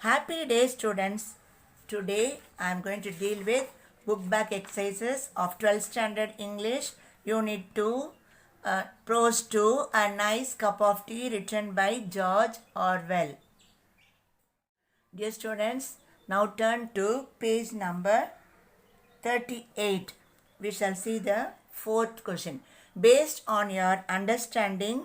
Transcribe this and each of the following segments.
Happy day, students. Today I am going to deal with book back exercises of 12th standard English, Unit 2, Prose 2, A Nice Cup of Tea, written by George Orwell. Dear students, now turn to page number 38. We shall see the fourth question. Based on your understanding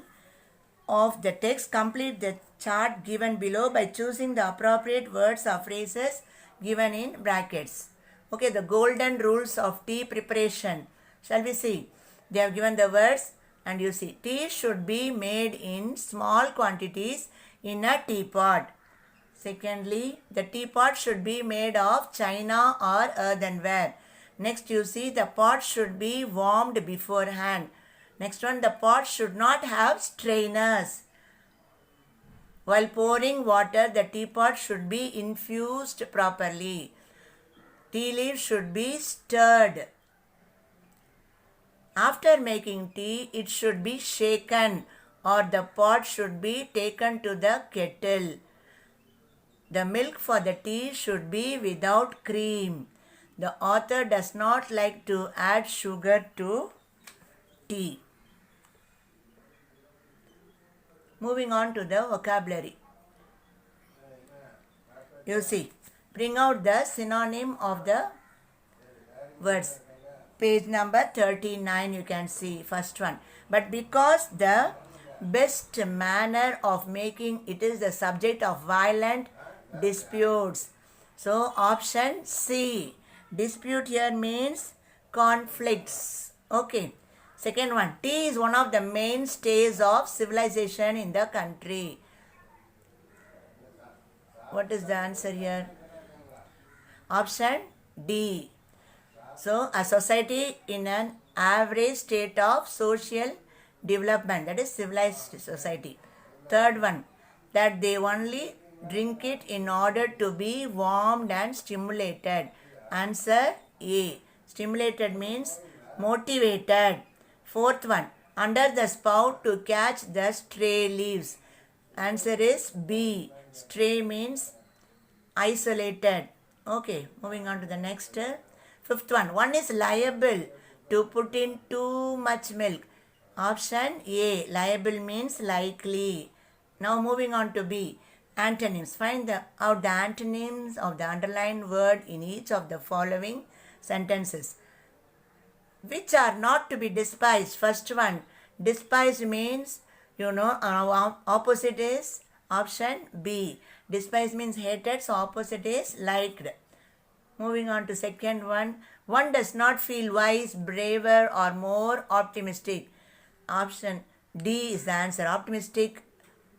of the text, complete the chart given below by choosing the appropriate words or phrases given in brackets. Okay, the golden rules of tea preparation. Shall we see? They have given the words and you see. Tea should be made in small quantities in a teapot. Secondly, the teapot should be made of china or earthenware. Next, you see the pot should be warmed beforehand. Next one, the pot should not have strainers. While pouring water, the teapot should be infused properly. Tea leaves should be stirred. After making tea, it should be shaken or the pot should be taken to the kettle. The milk for the tea should be without cream. The author does not like to add sugar to tea. Moving on to the vocabulary. You see, bring out the synonym of the words. Page number 39 you can see, first one. But because the best manner of making it is the subject of violent disputes. So option C. Dispute here means conflicts. Okay. Second one. Tea is one of the mainstays of civilization in the country. What is the answer here? Option D. So, a society in an average state of social development, that is civilized society. Third one, that they only drink it in order to be warmed and stimulated. Answer A. Stimulated means motivated. Fourth one, under the spout to catch the stray leaves. Answer is B. Stray means isolated. Okay, moving on to the next. Fifth one, one is liable to put in too much milk. Option A. Liable means likely. Now moving on to B. Antonyms. Find out the antonyms of the underlined word in each of the following sentences. Which are not to be despised. First one, despised means, opposite is option B. Despised means hated, so opposite is liked. Moving on to second one does not feel wise, braver or more optimistic. Option D is the answer. Optimistic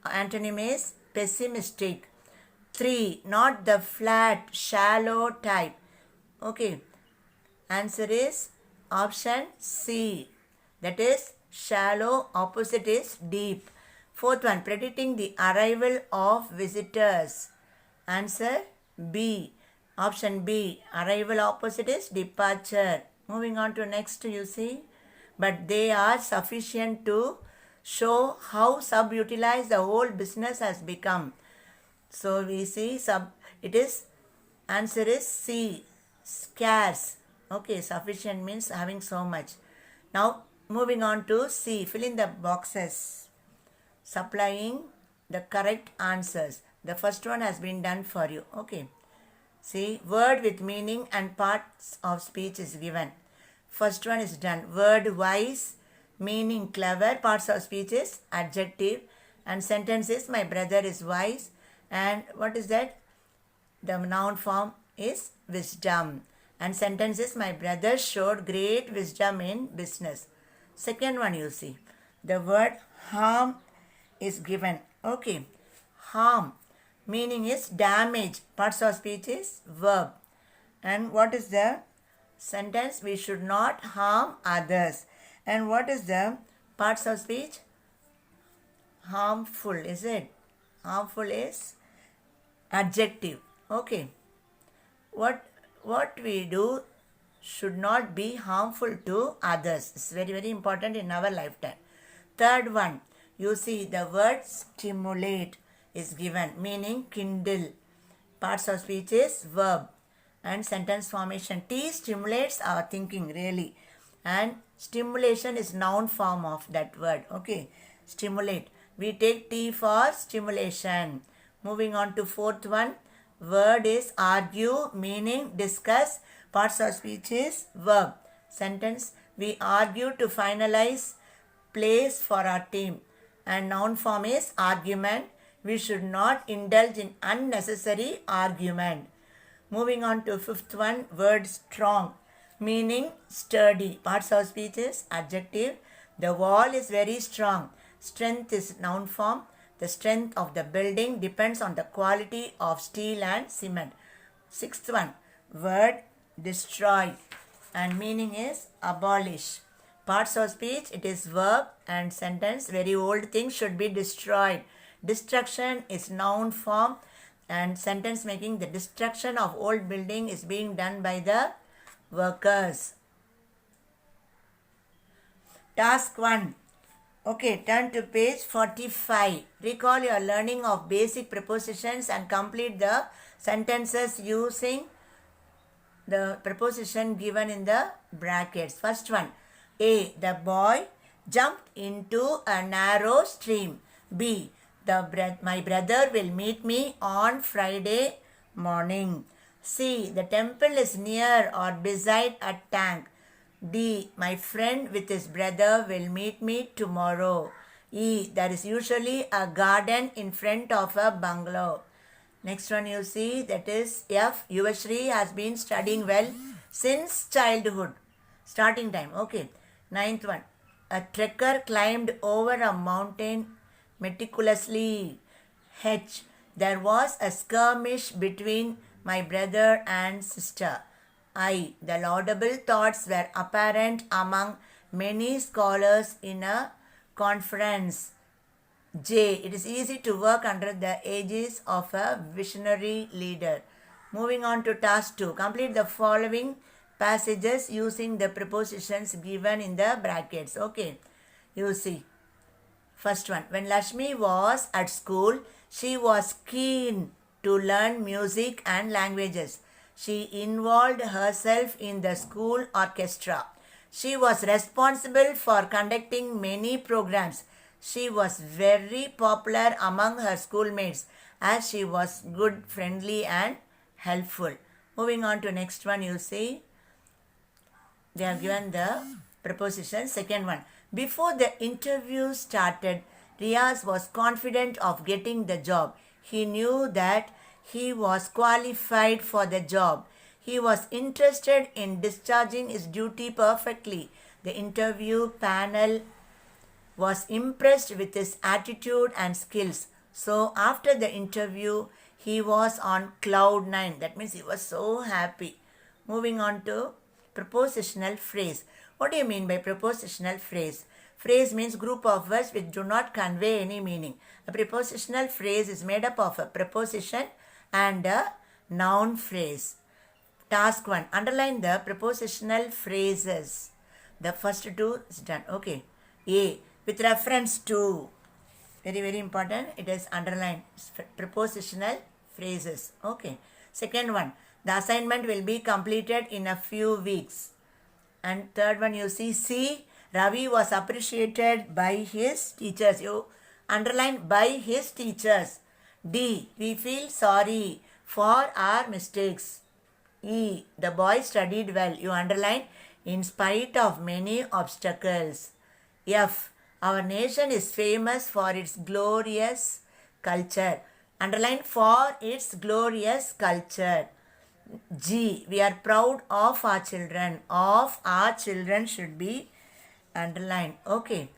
antonym is pessimistic. 3, not the flat, shallow type. Okay, answer is option C. That is shallow, opposite is deep. Fourth one, predicting the arrival of visitors. Answer B. Option B. Arrival opposite is departure. Moving on to next, you see. But they are sufficient to show how subutilized the whole business has become. So we see answer is C. Scarce. Okay, sufficient means having so much. Now moving on to C. Fill in the boxes. Supplying the correct answers. The first one has been done for you. Okay. See, word with meaning and parts of speech is given. First one is done. Word wise, meaning clever, parts of speech is adjective, and sentence is my brother is wise. And what is that? The noun form is wisdom. And sentence is my brother showed great wisdom in business. Second one you see. The word harm is given. Okay. Harm. Meaning is damage. Parts of speech is verb. And what is the sentence? We should not harm others. And what is the parts of speech? Harmful, is it? Harmful is adjective. Okay. What we do should not be harmful to others. It's very, very important in our lifetime. Third one, you see the word stimulate is given, meaning kindle. Parts of speech is verb and sentence formation. T stimulates our thinking really, and stimulation is noun form of that word. Okay, stimulate. We take T for stimulation. Moving on to fourth one. Word is argue, meaning discuss. Parts of speech is verb. Sentence, we argue to finalize place for our team. And noun form is argument. We should not indulge in unnecessary argument. Moving on to fifth one, word strong, meaning sturdy. Parts of speech is adjective. The wall is very strong. Strength is noun form. The strength of the building depends on the quality of steel and cement. Sixth one, word destroy, and meaning is abolish. Parts of speech, it is verb and sentence. Very old things should be destroyed. Destruction is noun form, and sentence making, the destruction of old building is being done by the workers. Task 1. Okay, turn to page 45. Recall your learning of basic prepositions and complete the sentences using the preposition given in the brackets. First one, A. The boy jumped into a narrow stream. B. My brother will meet me on Friday morning. C. The temple is near or beside a tank. D. My friend with his brother will meet me tomorrow. E. There is usually a garden in front of a bungalow. Next one you see, that is F. Yuvashri has been studying well since childhood. Starting time. Okay. Ninth one. A trekker climbed over a mountain meticulously. H. There was a skirmish between my brother and sister. I. The laudable thoughts were apparent among many scholars in a conference. J. It is easy to work under the aegis of a visionary leader. Moving on to task 2. Complete the following passages using the prepositions given in the brackets. Okay. You see. First one. When Lakshmi was at school, she was keen to learn music and languages. She involved herself in the school orchestra. She was responsible for conducting many programs. She was very popular among her schoolmates as she was good, friendly and helpful. Moving on to next one, you see, they have given the preposition. Second one, before the interview started, Riaz was confident of getting the job. He knew that he was qualified for the job. He was interested in discharging his duty perfectly. The interview panel was impressed with his attitude and skills. So after the interview, he was on cloud 9. That means he was so happy. Moving on to prepositional phrase. What do you mean by prepositional phrase? Phrase means group of words which do not convey any meaning. A prepositional phrase is made up of a preposition and a noun phrase. Task 1. Underline the prepositional phrases. The first two is done. Okay. A. With reference to. Very, very important. It is underlined. Prepositional phrases. Okay. Second one. The assignment will be completed in a few weeks. And third one you see C. Ravi was appreciated by his teachers. You underline by his teachers. D. We feel sorry for our mistakes. E. The boy studied well. You underline in spite of many obstacles. F. Our nation is famous for its glorious culture. Underline for its glorious culture. G. We are proud of our children. Of our children should be underlined. Okay.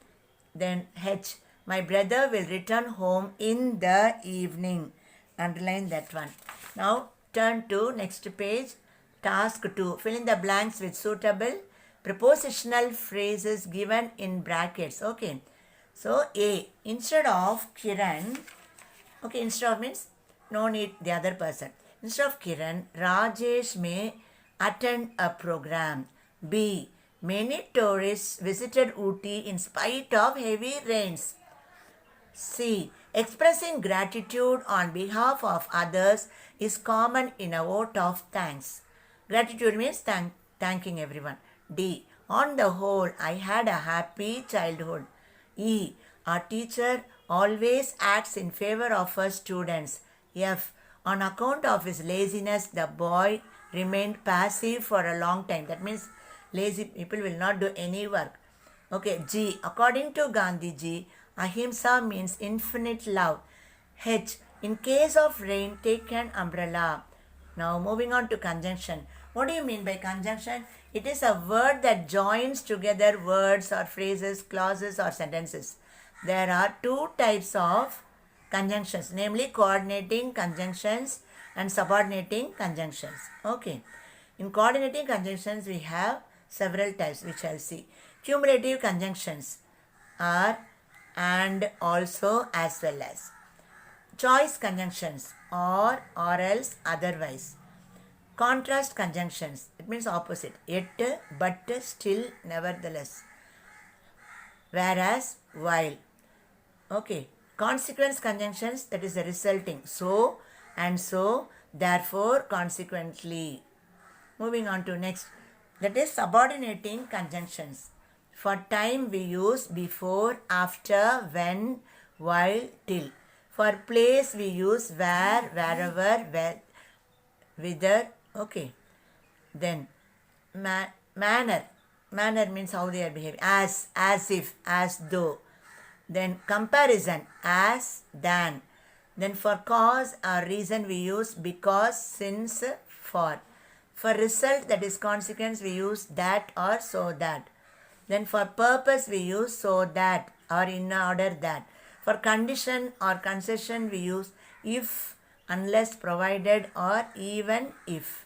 Then H. My brother will return home in the evening. Underline that one. Now turn to next page. Task 2. Fill in the blanks with suitable prepositional phrases given in brackets. Okay. So A. Instead of Kiran. Okay. Instead of means no need the other person. Instead of Kiran, Rajesh may attend a program. B. Many tourists visited Ooty in spite of heavy rains. C. Expressing gratitude on behalf of others is common in a vote of thanks. Gratitude means thanking everyone. D. On the whole, I had a happy childhood. E. Our teacher always acts in favor of her students. F. On account of his laziness, the boy remained passive for a long time. That means lazy people will not do any work. Okay, G. According to Gandhiji, ahimsa means infinite love. H. In case of rain, take an umbrella. Now moving on to conjunction. What do you mean by conjunction? It is a word that joins together words or phrases, clauses or sentences. There are two types of conjunctions, namely coordinating conjunctions and subordinating conjunctions. Okay. In coordinating conjunctions, we have several types which I'll see. Cumulative conjunctions are and, also, as well as. Choice conjunctions or else, otherwise. Contrast conjunctions, it means opposite. Yet, but, still, nevertheless. Whereas, while. Okay. Consequence conjunctions, that is the resulting. So and so, therefore, consequently. Moving on to next. That is subordinating conjunctions. For time we use before, after, when, while, till. For place we use where, wherever, where, whither. Okay. Then manner. Manner means how they are behaving. As if, as though. Then comparison, as, than. Then for cause or reason we use because, since, for. For result, that is consequence, we use that or so that. Then for purpose we use so that or in order that. For condition or concession we use if, unless, provided or even if.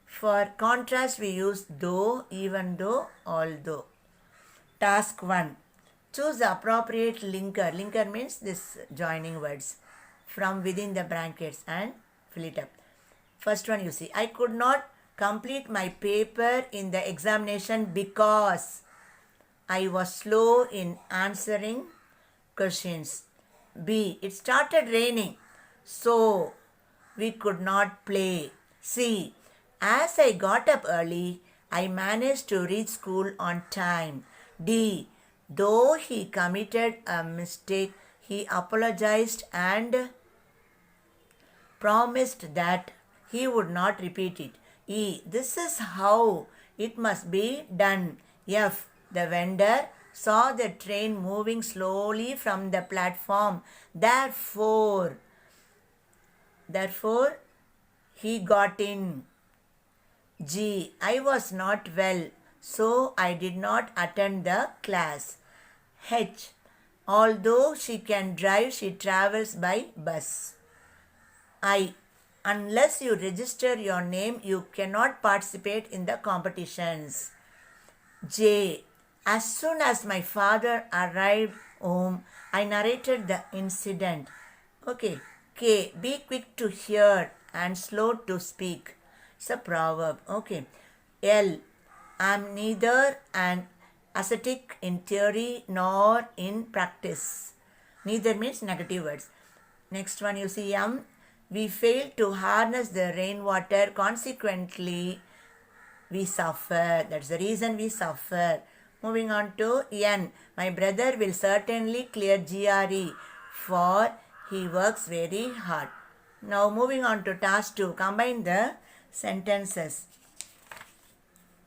For contrast we use though, even though, although. Task 1. Choose the appropriate linker. Linker means this joining words from within the brackets and fill it up. First one you see. I could not complete my paper in the examination because I was slow in answering questions. B. It started raining, so we could not play. C. As I got up early, I managed to reach school on time. D. Though he committed a mistake, he apologized and promised that he would not repeat it. E. This is how it must be done. F. The vendor saw the train moving slowly from the platform. Therefore, he got in. G. I was not well, so I did not attend the class. H. Although she can drive, she travels by bus. I. Unless you register your name, you cannot participate in the competitions. J. As soon as my father arrived home, I narrated the incident. Okay. K. Be quick to hear and slow to speak. It's a proverb. Okay. L. I'm neither an ascetic in theory nor in practice. Neither means negative words. Next one you see M. We fail to harness the rainwater. Consequently, we suffer. That's the reason we suffer. Moving on to N. My brother will certainly clear GRE for he works very hard. Now moving on to task 2. Combine the sentences.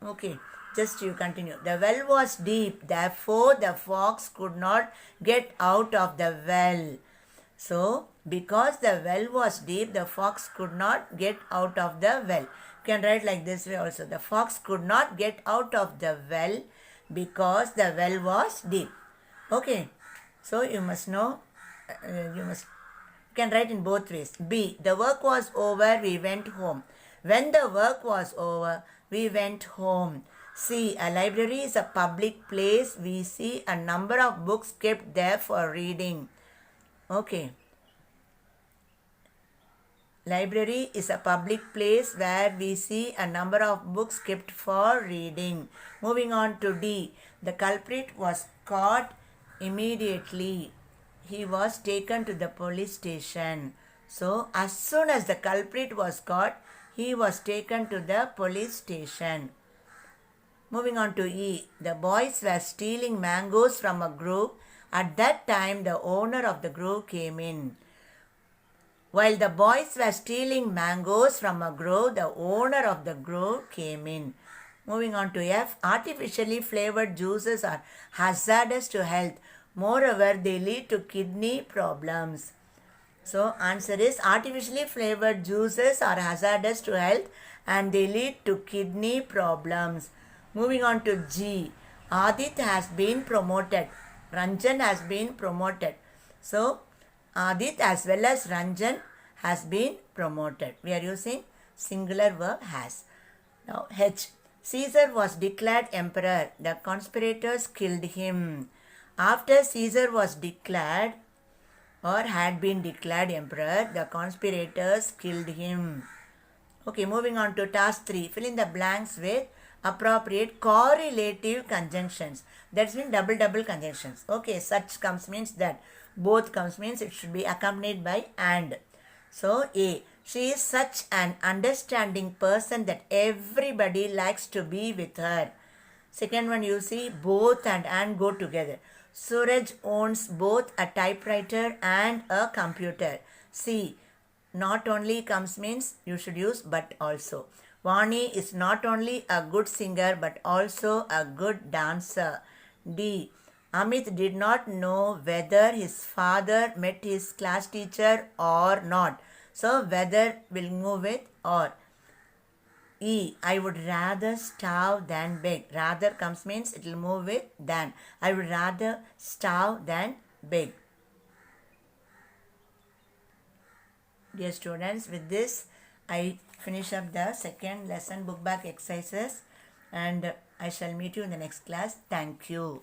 Okay, just you continue. The well was deep, therefore the fox could not get out of the well. So, because the well was deep, the fox could not get out of the well. You can write like this way also. The fox could not get out of the well because the well was deep. Okay, so you must know, you can write in both ways. B. The work was over, we went home. When the work was over, we went home. C. A library is a public place. We see a number of books kept there for reading. Okay. Library is a public place where we see a number of books kept for reading. Moving on to D. The culprit was caught immediately. he was taken to the police station. So, as soon as the culprit was caught, he was taken to the police station. Moving on to E. The boys were stealing mangoes from a grove. At that time, the owner of the grove came in. While the boys were stealing mangoes from a grove, the owner of the grove came in. Moving on to F. Artificially flavored juices are hazardous to health. Moreover, they lead to kidney problems. So, answer is artificially flavored juices are hazardous to health and they lead to kidney problems. Moving on to G. Adit has been promoted. Ranjan has been promoted. So, Adit as well as Ranjan has been promoted. We are using singular verb has. Now, H. Caesar was declared emperor. The conspirators killed him. After Caesar was declared or had been declared emperor, the conspirators killed him. Okay, moving on to task 3. Fill in the blanks with appropriate correlative conjunctions. That's mean double conjunctions. Okay, such comes means that. Both comes means it should be accompanied by and. So, A. She is such an understanding person that everybody likes to be with her. Second one, you see both and go together. Suraj owns both a typewriter and a computer. C. Not only comes means you should use but also. Vani is not only a good singer but also a good dancer. D. Amit did not know whether his father met his class teacher or not. So, whether will move with or. E. I would rather starve than beg. Rather comes means it will move with than. I would rather starve than beg. Dear students, with this I finish up the second lesson book back exercises and I shall meet you in the next class. Thank you.